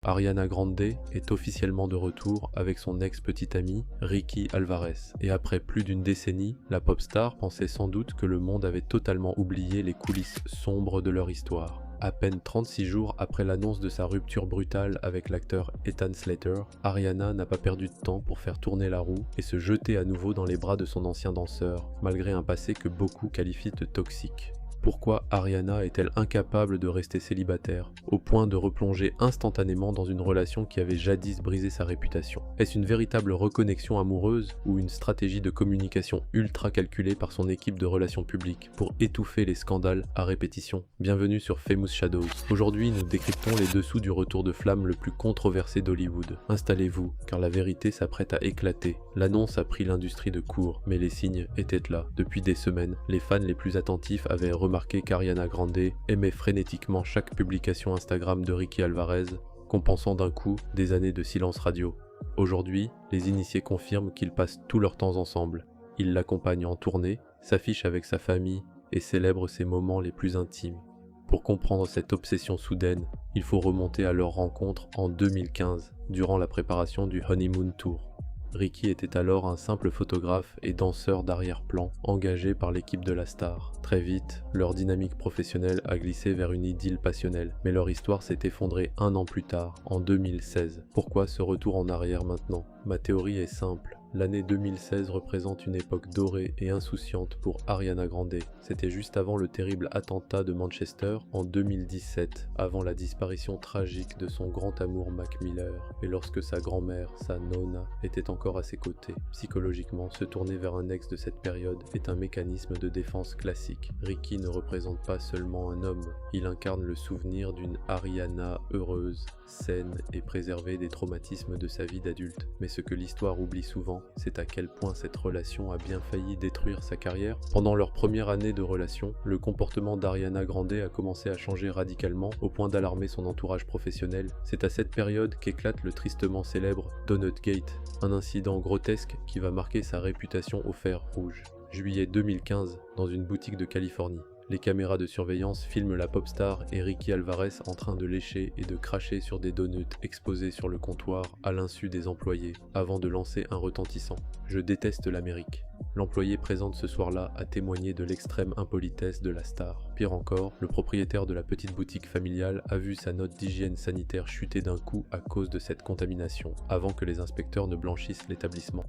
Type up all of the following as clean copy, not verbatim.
Ariana Grande est officiellement de retour avec son ex-petite amie, Ricky Alvarez. Et après plus d'une décennie, la pop star pensait sans doute que le monde avait totalement oublié les coulisses sombres de leur histoire. À peine 36 jours après l'annonce de sa rupture brutale avec l'acteur Ethan Slater, Ariana n'a pas perdu de temps pour faire tourner la roue et se jeter à nouveau dans les bras de son ancien danseur, malgré un passé que beaucoup qualifient de toxique. Pourquoi Ariana est-elle incapable de rester célibataire, au point de replonger instantanément dans une relation qui avait jadis brisé sa réputation? Est-ce une véritable reconnexion amoureuse ou une stratégie de communication ultra calculée par son équipe de relations publiques pour étouffer les scandales à répétition? Bienvenue sur Famous Shadows. Aujourd'hui, nous décryptons les dessous du retour de flamme le plus controversé d'Hollywood. Installez-vous, car la vérité s'apprête à éclater. L'annonce a pris l'industrie de court, mais les signes étaient là. Depuis des semaines, les fans les plus attentifs avaient remarqué qu'Ariana Grande aimait frénétiquement chaque publication Instagram de Ricky Alvarez, compensant d'un coup des années de silence radio. Aujourd'hui, les initiés confirment qu'ils passent tout leur temps ensemble. Ils l'accompagnent en tournée, s'affichent avec sa famille et célèbrent ses moments les plus intimes. Pour comprendre cette obsession soudaine, il faut remonter à leur rencontre en 2015, durant la préparation du Honeymoon Tour. Ricky était alors un simple photographe et danseur d'arrière-plan, engagé par l'équipe de la star. Très vite, leur dynamique professionnelle a glissé vers une idylle passionnelle, mais leur histoire s'est effondrée un an plus tard, en 2016. Pourquoi ce retour en arrière maintenant? Ma théorie est simple. L'année 2016 représente une époque dorée et insouciante pour Ariana Grande. C'était juste avant le terrible attentat de Manchester en 2017, avant la disparition tragique de son grand amour Mac Miller, et lorsque sa grand-mère, sa nonna, était encore à ses côtés. Psychologiquement, se tourner vers un ex de cette période est un mécanisme de défense classique. Ricky ne représente pas seulement un homme, il incarne le souvenir d'une Ariana heureuse, saine et préservée des traumatismes de sa vie d'adulte. Mais ce que l'histoire oublie souvent, c'est à quel point cette relation a bien failli détruire sa carrière. Pendant leur première année de relation, le comportement d'Ariana Grande a commencé à changer radicalement au point d'alarmer son entourage professionnel. C'est à cette période qu'éclate le tristement célèbre Donut Gate, un incident grotesque qui va marquer sa réputation au fer rouge. Juillet 2015, dans une boutique de Californie. Les caméras de surveillance filment la pop star et Ricky Alvarez en train de lécher et de cracher sur des donuts exposés sur le comptoir à l'insu des employés, avant de lancer un retentissant « Je déteste l'Amérique ». L'employé présente ce soir-là a témoigné de l'extrême impolitesse de la star. Pire encore, le propriétaire de la petite boutique familiale a vu sa note d'hygiène sanitaire chuter d'un coup à cause de cette contamination, avant que les inspecteurs ne blanchissent l'établissement.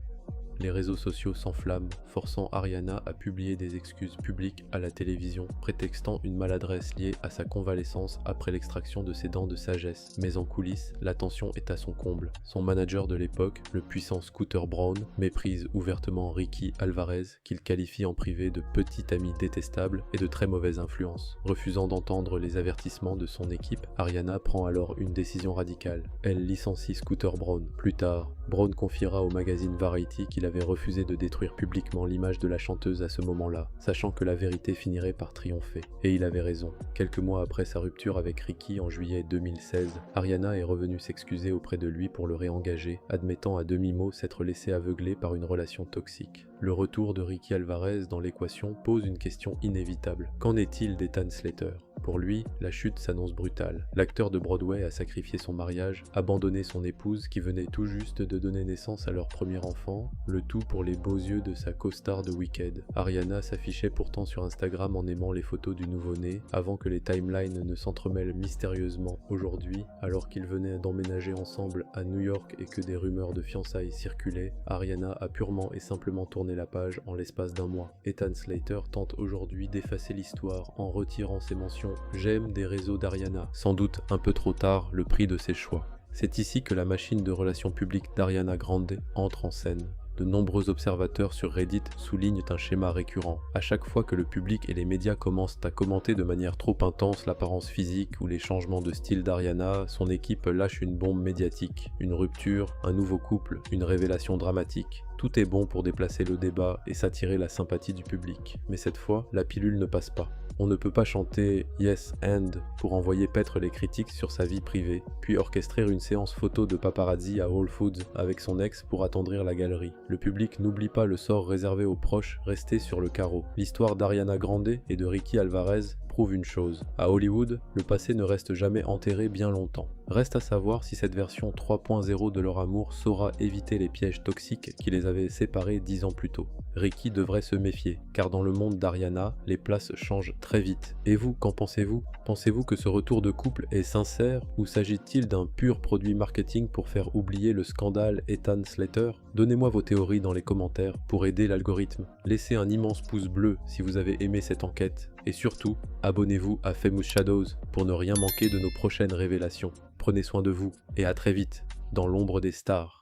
Les réseaux sociaux s'enflamment, forçant Ariana à publier des excuses publiques à la télévision, prétextant une maladresse liée à sa convalescence après l'extraction de ses dents de sagesse. Mais en coulisses, la tension est à son comble. Son manager de l'époque, le puissant Scooter Braun, méprise ouvertement Ricky Alvarez, qu'il qualifie en privé de petit ami détestable et de très mauvaise influence. Refusant d'entendre les avertissements de son équipe, Ariana prend alors une décision radicale. Elle licencie Scooter Braun. Plus tard, Braun confiera au magazine Variety qu'il avait refusé de détruire publiquement l'image de la chanteuse à ce moment-là, sachant que la vérité finirait par triompher. Et il avait raison. Quelques mois après sa rupture avec Ricky en juillet 2016, Ariana est revenue s'excuser auprès de lui pour le réengager, admettant à demi-mot s'être laissé aveugler par une relation toxique. Le retour de Ricky Alvarez dans l'équation pose une question inévitable. Qu'en est-il d'Ethan Slater ? Pour lui, la chute s'annonce brutale. L'acteur de Broadway a sacrifié son mariage, abandonné son épouse qui venait tout juste de donner naissance à leur premier enfant, le tout pour les beaux yeux de sa co-star de Wicked. Ariana s'affichait pourtant sur Instagram en aimant les photos du nouveau-né, avant que les timelines ne s'entremêlent mystérieusement. Aujourd'hui, alors qu'ils venaient d'emménager ensemble à New York et que des rumeurs de fiançailles circulaient, Ariana a purement et simplement tourné la page en l'espace d'un mois. Ethan Slater tente aujourd'hui d'effacer l'histoire en retirant ses mentions « J'aime » des réseaux d'Ariana. Sans doute un peu trop tard le prix de ses choix. C'est ici que la machine de relations publiques d'Ariana Grande entre en scène. De nombreux observateurs sur Reddit soulignent un schéma récurrent. À chaque fois que le public et les médias commencent à commenter de manière trop intense l'apparence physique ou les changements de style d'Ariana, son équipe lâche une bombe médiatique, une rupture, un nouveau couple, une révélation dramatique. Tout est bon pour déplacer le débat et s'attirer la sympathie du public. Mais cette fois, la pilule ne passe pas. On ne peut pas chanter « Yes and » pour envoyer paître les critiques sur sa vie privée, puis orchestrer une séance photo de paparazzi à Whole Foods avec son ex pour attendrir la galerie. Le public n'oublie pas le sort réservé aux proches restés sur le carreau. L'histoire d'Ariana Grande et de Ricky Alvarez prouve une chose, à Hollywood, le passé ne reste jamais enterré bien longtemps. Reste à savoir si cette version 3.0 de leur amour saura éviter les pièges toxiques qui les avaient séparés 10 ans plus tôt. Ricky devrait se méfier, car dans le monde d'Ariana, les places changent très vite. Et vous, qu'en pensez-vous? Pensez-vous que ce retour de couple est sincère ou s'agit-il d'un pur produit marketing pour faire oublier le scandale Ethan Slater? Donnez-moi vos théories dans les commentaires pour aider l'algorithme. Laissez un immense pouce bleu si vous avez aimé cette enquête et surtout, abonnez-vous à Famous Shadows pour ne rien manquer de nos prochaines révélations. Prenez soin de vous et à très vite dans l'ombre des stars.